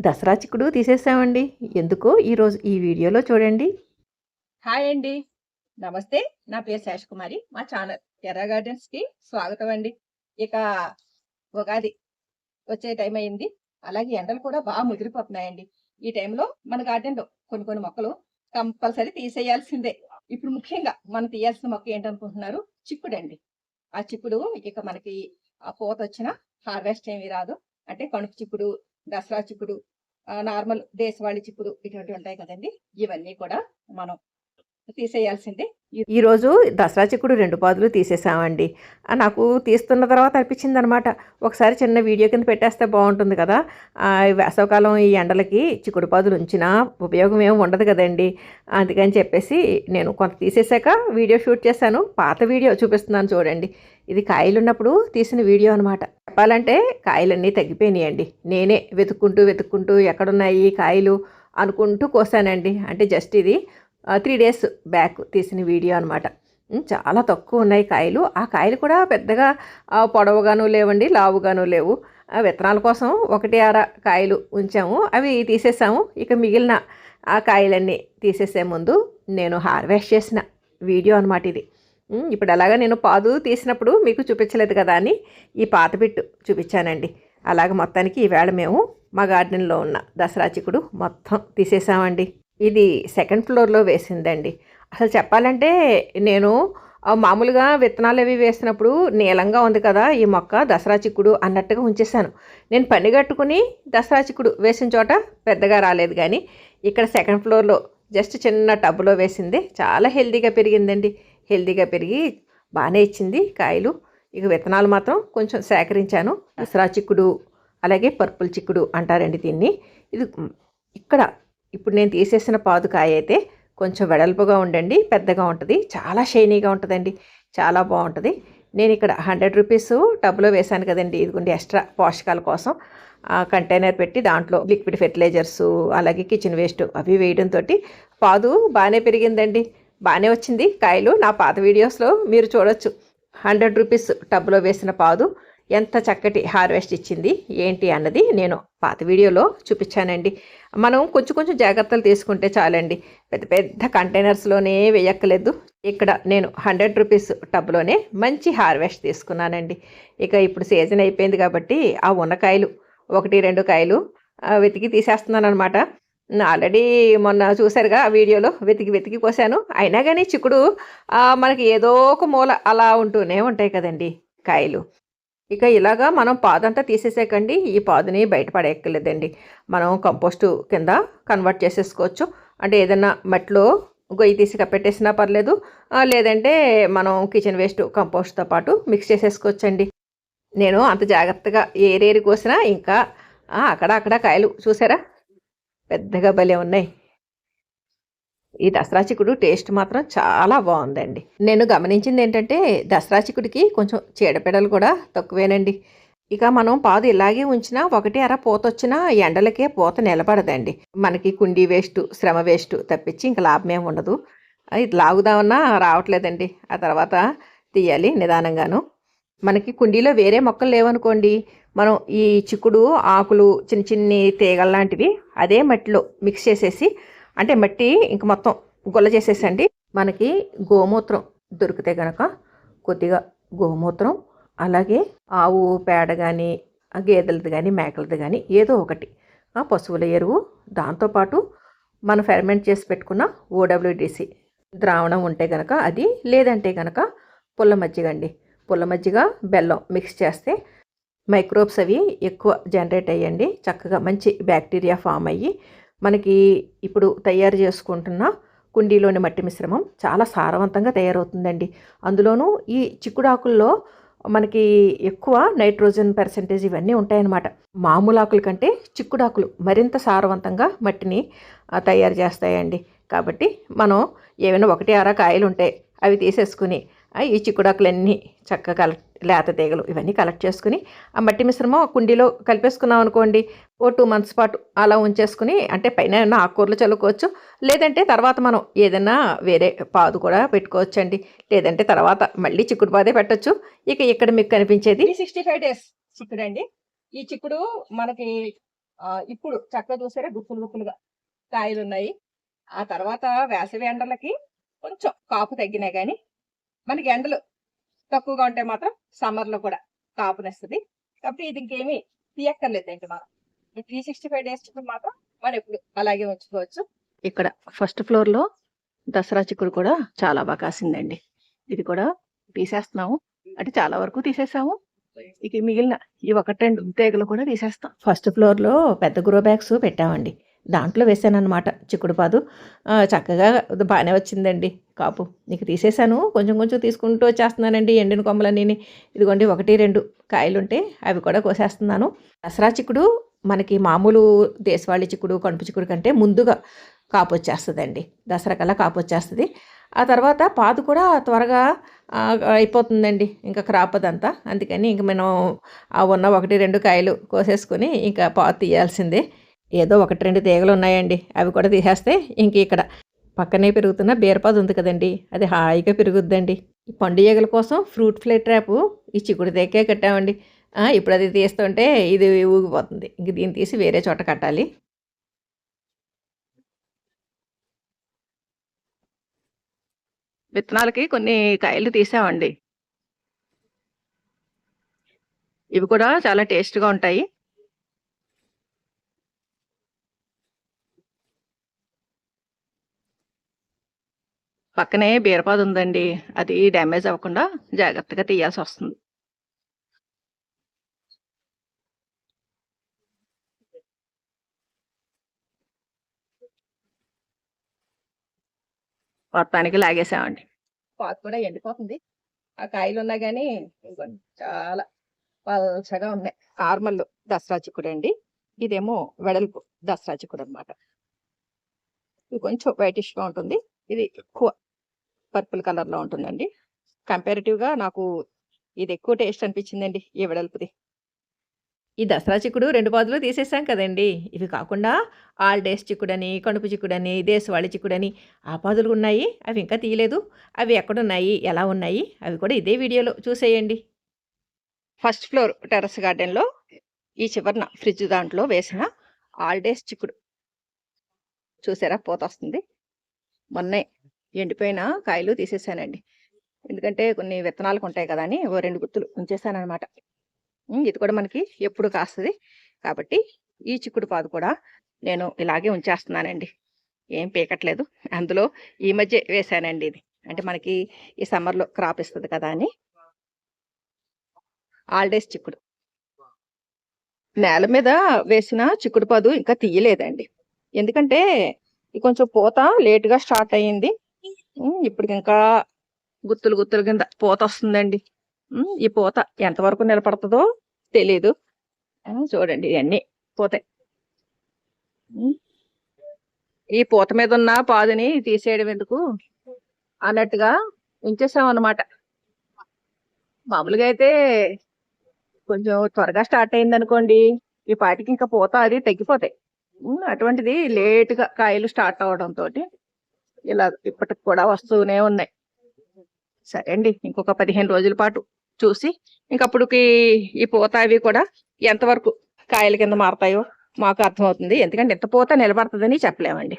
దసరా చిక్కుడు తీసేసామండి. ఎందుకో ఈరోజు ఈ వీడియోలో చూడండి. హాయ్ అండి. నమస్తే. నా పేరు శేషకుమారి. మా ఛానల్ ఎర్ర గార్డెన్స్‌కి స్వాగతం అండి. ఇక ఉగాది వచ్చే టైం అయింది. అలాగే ఎండలు కూడా ముదిరిపోతున్నాయండి. ఈ టైంలో మన గార్డెన్‌లో కొన్ని కొన్ని మొక్కలు కంపల్సరీ తీసేయాల్సిందే. ఇప్పుడు ముఖ్యంగా మనం తీయాల్సిన మొక్క ఏంటనుకుంటున్నారు? చిక్కుడండి. ఆ చిక్కుడు ఇక మనకి పూతొచ్చినా హార్వెస్ట్ ఏమీ రాదు. అంటే కణుపు చిక్కుడు, దసరా చిక్కుడు, నార్మల్ దేశవాళీ చిక్కుడు ఇటువంటివి ఉంటాయి కదండీ! ఇవన్నీ కూడా మనం తీసేయాల్సిందే. ఈరోజు దసరా చిక్కుడు 2 పాదులు తీసేసామండి. నాకు తీస్తున్న తర్వాత అనిపించిందనమాట. ఒకసారి చిన్న వీడియో కింద పెట్టేస్తే బాగుంటుంది కదా! ఈ వేసవికాలం ఈ ఎండలకి చిక్కుడు పాదులు ఉంచినా ఉపయోగం ఏమి ఉండదు కదండీ! అందుకని చెప్పేసి నేను కొంత తీసేసాక వీడియో షూట్ చేశాను. పాత వీడియో చూపిస్తున్నాను చూడండి. ఇది కాయలున్నప్పుడు తీసిన వీడియో అనమాట. చెప్పాలంటే కాయలన్నీ తగ్గిపోయినాయండి. నేనే వెతుక్కుంటూ ఎక్కడున్నాయి కాయలు అనుకుంటూ కోసానండి. అంటే జస్ట్ ఇది 3 డేస్ బ్యాక్ తీసిన వీడియో అనమాట. చాలా తక్కువ ఉన్నాయి కాయలు. ఆ కాయలు కూడా పెద్దగా పొడవుగాను లేవండి, లావుగాను లేవు. విత్తనాల కోసం 1 కాయలు ఉంచాము, అవి తీసేసాము. ఇక మిగిలిన ఆ కాయలన్నీ తీసేసే ముందు నేను హార్వెస్ట్ చేసిన వీడియో అనమాట ఇది. ఇప్పుడు అలాగా నేను పాదు తీసినప్పుడు మీకు చూపించలేదు కదా అని ఈ పాత బిట్టు చూపించానండి. అలాగ మొత్తానికి ఈవేళ మేము మా గార్డెన్లో ఉన్న దసరా చిక్కుడు మొత్తం తీసేసామండి. ఇది సెకండ్ ఫ్లోర్లో వేసిందండి. అసలు చెప్పాలంటే నేను మామూలుగా విత్తనాలు అవి వేసినప్పుడు నీలంగా ఉంది కదా ఈ మొక్క దసరా చిక్కుడు అన్నట్టుగా ఉంచేసాను. నేను పని కట్టుకుని దసరా చిక్కుడు వేసిన చోట పెద్దగా రాలేదు, కానీ ఇక్కడ సెకండ్ ఫ్లోర్లో జస్ట్ చిన్న టబ్లో వేసింది చాలా హెల్తీగా పెరిగిందండి. హెల్తీగా పెరిగి బాగానే ఇచ్చింది కాయలు. ఇక విత్తనాలు మాత్రం కొంచెం సేకరించాను. దసరా చిక్కుడు అలాగే పర్పుల్ చిక్కుడు అంటారండి దీన్ని. ఇది ఇక్కడ ఇప్పుడు నేను తీసేసిన పాదుకాయ అయితే కొంచెం వెడల్పుగా ఉండండి, పెద్దగా ఉంటుంది, చాలా షైనీగా ఉంటుందండి, చాలా బాగుంటుంది. నేను ఇక్కడ 100 రూపీస్ టబ్లో వేశాను కదండి. ఇదిగోండి ఎక్స్ట్రా పోషకాల కోసం కంటైనర్ పెట్టి దాంట్లో లిక్విడ్ ఫెర్టిలైజర్సు అలాగే కిచెన్ వేస్ట్ అవి వేయడంతో పాదు బాగానే పెరిగిందండి, బాగానే వచ్చింది కాయలు. నా పాత వీడియోస్లో మీరు చూడొచ్చు 100 రూపీస్ టబ్లో వేసిన పాదు ఎంత చక్కటి హార్వెస్ట్ ఇచ్చింది ఏంటి అన్నది నేను పాత వీడియోలో చూపించానండి. మనం కొంచెం జాగ్రత్తలు తీసుకుంటే చాలండి, పెద్ద పెద్ద కంటైనర్స్లోనే వేయక్కలేదు. ఇక్కడ నేను 100 రూపీస్ టబ్లోనే మంచి హార్వెస్ట్ తీసుకున్నానండి. ఇక ఇప్పుడు సీజన్ అయిపోయింది కాబట్టి ఆ ఉన్న కాయలు 1-2 కాయలు వెతికి తీసేస్తున్నాను అనమాట. ఆల్రెడీ మొన్న చూసారుగా ఆ వీడియోలో వెతికి కోసాను. అయినా కానీ చిక్కుడు మనకి ఏదో ఒక మూల అలా ఉంటూనే ఉంటాయి కదండి కాయలు. ఇక ఇలాగా మనం పాదంతా తీసేసాకండి ఈ పాదుని బయటపడేయక్కర్లేదండి. మనం కంపోస్టు కింద కన్వర్ట్ చేసేసుకోవచ్చు. అంటే ఏదైనా మట్టిలో గొయ్యి తీసి కప్పెట్టేసినా పర్లేదు, లేదంటే మనం కిచెన్ వేస్ట్ కంపోస్ట్తో పాటు మిక్స్ చేసేసుకోవచ్చండి. నేను అంత జాగ్రత్తగా ఏరేరి కోసినా ఇంకా అక్కడ కాయలు చూసారా పెద్దగా భలే ఉన్నాయి. ఈ దసరా చిక్కుడు టేస్ట్ మాత్రం చాలా బాగుందండి. నేను గమనించింది ఏంటంటే దసరా చిక్కుడికి కొంచెం చీడపీడలు కూడా తక్కువేనండి. ఇక మనం పాదు ఇలాగే ఉంచినా 1 పూత వచ్చినా ఎండలకే పూత నిలబడదండి. మనకి కుండీ వేస్ట్, శ్రమ వేస్ట్ తప్పించి ఇంకా లాభమేమి ఉండదు. ఇది లాగుదామన్నా రావట్లేదండి. ఆ తర్వాత తీయాలి నిదానంగాను. మనకి కుండీలో వేరే మొక్కలు లేవనుకోండి, మనం ఈ చిక్కుడు ఆకులు చిన్ని తీగల్లాంటివి అదే మట్టిలో మిక్స్ చేసేసి, అంటే మట్టి ఇంక మొత్తం గుల్ల చేసేసండి. మనకి గోమూత్రం దొరికితే కనుక కొద్దిగా గోమూత్రం, అలాగే ఆవు పేడ కానీ గేదెలది కానీ మేకలది కానీ ఏదో ఒకటి, పశువుల ఎరువు, దాంతోపాటు మనం ఫెర్మెంట్ చేసి పెట్టుకున్న ఓడబ్ల్యూడిసి ద్రావణం ఉంటే కనుక అది, లేదంటే కనుక పుల్ల మజ్జిగ అండి. పుల్ల మజ్జిగ బెల్లం మిక్స్ చేస్తే మైక్రోబ్స్ అవి ఎక్కువ జనరేట్ అయ్యండి, చక్కగా మంచి బ్యాక్టీరియా ఫామ్ అయ్యి మనకి ఇప్పుడు తయారు చేసుకుంటున్న కుండీలోని మట్టి మిశ్రమం చాలా సారవంతంగా తయారవుతుందండి. అందులోనూ ఈ చిక్కుడాకుల్లో మనకి ఎక్కువ నైట్రోజన్ పర్సెంటేజ్ ఇవన్నీ ఉంటాయన్నమాట. మామూలు ఆకుల కంటే చిక్కుడాకులు మరింత సారవంతంగా మట్టిని తయారు చేస్తాయండి. కాబట్టి మనం ఏమైనా 1-6 కాయలు ఉంటాయి అవి తీసేసుకుని ఈ చిక్కుడాకులన్నీ చక్కగా లేత తీగలు ఇవన్నీ కలెక్ట్ చేసుకుని ఆ మట్టి మిశ్రమం కుండీలో కలిపేసుకున్నాం అనుకోండి, ఓ 2 మంత్స్ పాటు అలా ఉంచేసుకుని, అంటే పైన ఏమన్నా ఆకుకూరలు చల్లుకోవచ్చు, లేదంటే తర్వాత మనం ఏదైనా వేరే పాదు కూడా పెట్టుకోవచ్చండి. లేదంటే తర్వాత మళ్ళీ చిక్కుడు పాదే పెట్టచ్చు. ఇక ఇక్కడ మీకు కనిపించేది 365 డేస్ చిక్కుడు అండి. ఈ చిక్కుడు మనకి ఇప్పుడు చక్కగా చూసారా గుత్తులు గుత్తులుగా కాయలున్నాయి. ఆ తర్వాత వేసవి ఎండలకి కొంచెం కాపు తగ్గినా గానీ, మనకి ఎండలు తక్కువగా ఉంటే మాత్రం సమ్మర్‌లో కూడా కాపునిస్తది. కాబట్టి ఇది ఇంకేమి తీయక్కర్లేదండి మనం. ఈ 365 డేస్ చిక్కుడు మాత్రం మనం ఎప్పుడు అలాగే ఉంచుకోవచ్చు. ఇక్కడ ఫస్ట్ ఫ్లోర్‌లో దసరా చిక్కుడు కూడా చాలా బాగా కాసిందండి. ఇది కూడా తీసేస్తున్నాము. అంటే చాలా వరకు తీసేసాము. ఇక మిగిలిన ఈ 1, 2 తీగలు కూడా తీసేస్తాం. ఫస్ట్ ఫ్లోర్‌లో పెద్ద గ్రో బ్యాగ్స్ పెట్టామండి. దాంట్లో వేసాననమాట చిక్కుడుపాదు. చక్కగా బానే వచ్చిందండి కాపు. ఇక తీసేసాను. కొంచెం కొంచెం తీసుకుంటూ వచ్చేస్తున్నానండి ఎండిన కొమ్మలన్నీని. ఇదిగోండి 1, 2 కాయలుంటే అవి కూడా కోసేస్తున్నాను. దసరా చిక్కుడు మనకి మామూలు దేశవాళీ చిక్కుడు, కణుపు చిక్కుడు కంటే ముందుగా కాపొచ్చేస్తదండి. దసరా కల్లా కాపొచ్చేస్తది. ఆ తర్వాత పాదు కూడా త్వరగా అయిపోతుందండి. ఇంకా క్రాప్ అదంతా. అందుకని ఇంక మనం ఆ ఉన్న 1, 2 కాయలు కోసేసుకొని ఇంకా పాదు తీయాల్సిందే. ఏదో 1, 2 తీగలున్నాయండి. అవి కూడా తీసేస్తే ఇంక ఇక్కడ పక్కనే పెరుగుతున్న బీరపాదు ఉంది కదండీ! అది హాయిగా పెరుగుద్దండి. ఈ పండు ఈగల కోసం ఫ్రూట్ ఫ్లై ట్రాపు ఈ చిక్కుడు తెక్కే కట్టామండి. ఇప్పుడు అది తీస్తుంటే ఇది ఊగిపోతుంది. ఇంక దీన్ని తీసి వేరే చోట కట్టాలి. విత్తనాలకి కొన్ని కాయలు తీసామండి. ఇవి కూడా చాలా టేస్ట్‌గా ఉంటాయి. పక్కనే బీరపాదు ఉందండి. అది డ్యామేజ్ అవ్వకుండా జాగ్రత్తగా తీయాల్సొస్తుంది. మొత్తానికి లాగేసామండి. పాదు కూడా ఎండిపోతుంది. ఆ కాయలున్నా గానీ ఇదిగోండి చాలా పల్చగా ఉన్నాయి. నార్మల్ దసరా చిక్కుడండి. ఇదేమో వెడల్పు దసరా చిక్కుడనమాట. ఇది కొంచెం వైటిష్‌గా ఉంటుంది. ఇది ఎక్కువ పర్పుల్ కలర్‌లో ఉంటుందండి. కంపారిటివ్‌గా నాకు ఇది ఎక్కువ టేస్ట్ అనిపించిందండి ఈ వెడల్పుది. ఈ దసరా చిక్కుడు 2 పాదులు తీసేసాం కదండీ! ఇవి కాకుండా ఆల్ డేస్ చిక్కుడని, కణుపు చిక్కుడని, దేశవాళీ చిక్కుడని ఆ పాదులు ఉన్నాయి. అవి ఇంకా తీయలేదు. అవి ఎక్కడున్నాయి, ఎలా ఉన్నాయి అవి కూడా ఇదే వీడియోలో చూసేయండి. ఫస్ట్ ఫ్లోర్ టెర్రస్ గార్డెన్‌లో ఈ చివరన ఫ్రిడ్జ్ దాంట్లో వేసిన ఆల్ డేస్ చిక్కుడు. చూసారా పూతొస్తుంది. మొన్నే ఎండిపోయిన కాయలు తీసేసానండి. ఎందుకంటే కొన్ని విత్తనాలకుంటాయి కదా అని ఓ 2 గుత్తులు ఉంచేసాననమాట. ఇది కూడా మనకి ఎప్పుడు కాస్తది. కాబట్టి ఈ చిక్కుడు పాదు కూడా నేను ఇలాగే ఉంచేస్తున్నానండి. ఏం పీకట్లేదు. అందులో ఈ మధ్య వేసానండి ఇది. అంటే మనకి ఈ సమ్మర్‌లో క్రాప్ ఇస్తది కదా అని. ఆల్ డేస్ చిక్కుడు. నేల మీద వేసిన చిక్కుడు పాదు ఇంకా తీయలేదండి. ఎందుకంటే ఇది కొంచెం పూత లేట్‌గా స్టార్ట్ అయ్యింది. ఇప్పటికింకా గుత్తులు గుత్తుల కింద పూతొస్తుందండి. ఈ పూత ఎంతవరకు నిలబడతదో తెలీదు. చూడండి ఇయన్నీ పూతే. ఈ పూత మీదున్న పాదుని తీసేయడం ఎందుకు అన్నట్టుగా ఉంచేసామనమాట. మామూలుగా అయితే కొంచెం త్వరగా స్టార్ట్ అయిందనుకోండి, ఈ పాటికి ఇంకా పూత అది తగ్గిపోతాయి. అటువంటిది లేట్‌గా కాయలు స్టార్ట్ అవ్వడంతోటి ఇలా ఇప్పటికి కూడా వస్తూనే ఉన్నాయి. సరే అండి. ఇంకొక 15 రోజుల పాటు చూసి ఇంకప్పుడుకి ఈ పూత అవి కూడా ఎంతవరకు కాయల కింద మారతాయో మాకు అర్థమవుతుంది. ఎందుకంటే ఇంత పూత నిలబడతదని చెప్పలేమండి.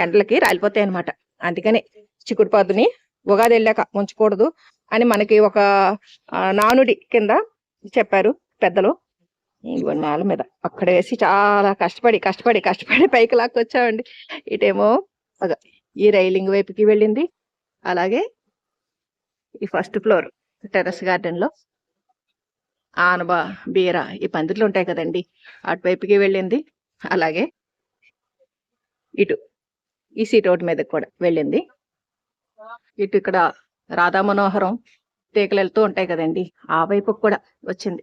ఎండలకి రాలిపోతాయన్నమాట. అందుకని చిక్కుడు పాదుని ఉగాదెళ్ళాక ఉంచకూడదు అని మనకి ఒక నానుడి కింద చెప్పారు పెద్దలు. ఇదిగో నేల మీద అక్కడ వేసి చాలా కష్టపడి పైకి లాక్కొచ్చామండి. ఇటేమో ఈ రైలింగ్ వైపుకి వెళ్ళింది. అలాగే ఈ ఫస్ట్ ఫ్లోర్ టెర్రస్ గార్డెన్‌లో ఆనబ, బీర ఈ పందిర్లు ఉంటాయి కదండీ! అటువైపుకి వెళ్ళింది. అలాగే ఇటు ఈ సీట్ అవుట్ మీదకి కూడా వెళ్ళింది. ఇటు ఇక్కడ రాధా మనోహరం తీగలు వెళ్తూ ఉంటాయి కదండీ! ఆ వైపుకి కూడా వచ్చింది.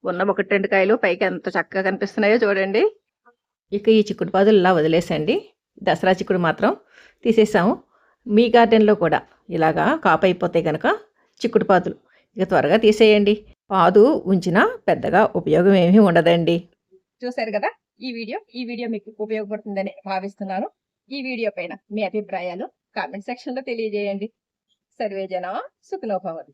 ఉన్న 1, 2 కాయలు పైకి ఎంత చక్కగా కనిపిస్తున్నాయో చూడండి. ఇక ఈ చిక్కుడు పాదులు ఇలా వదిలేసండి. దసరా చిక్కుడు మాత్రం తీసేసాము. మీ గార్డెన్‌లో కూడా ఇలాగా కాపైపోతే గనక చిక్కుడు పాదులు ఇక త్వరగా తీసేయండి. పాదు ఉంచినా పెద్దగా ఉపయోగం ఏమీ ఉండదండి. చూసారు కదా ఈ వీడియో మీకు ఉపయోగపడుతుందని భావిస్తున్నాను. ఈ వీడియో పైన మీ అభిప్రాయాలు కామెంట్ సెక్షన్‌లో తెలియజేయండి. సర్వే జన సుఖినో భవంతు.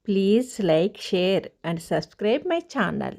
Please like, share and subscribe my channel.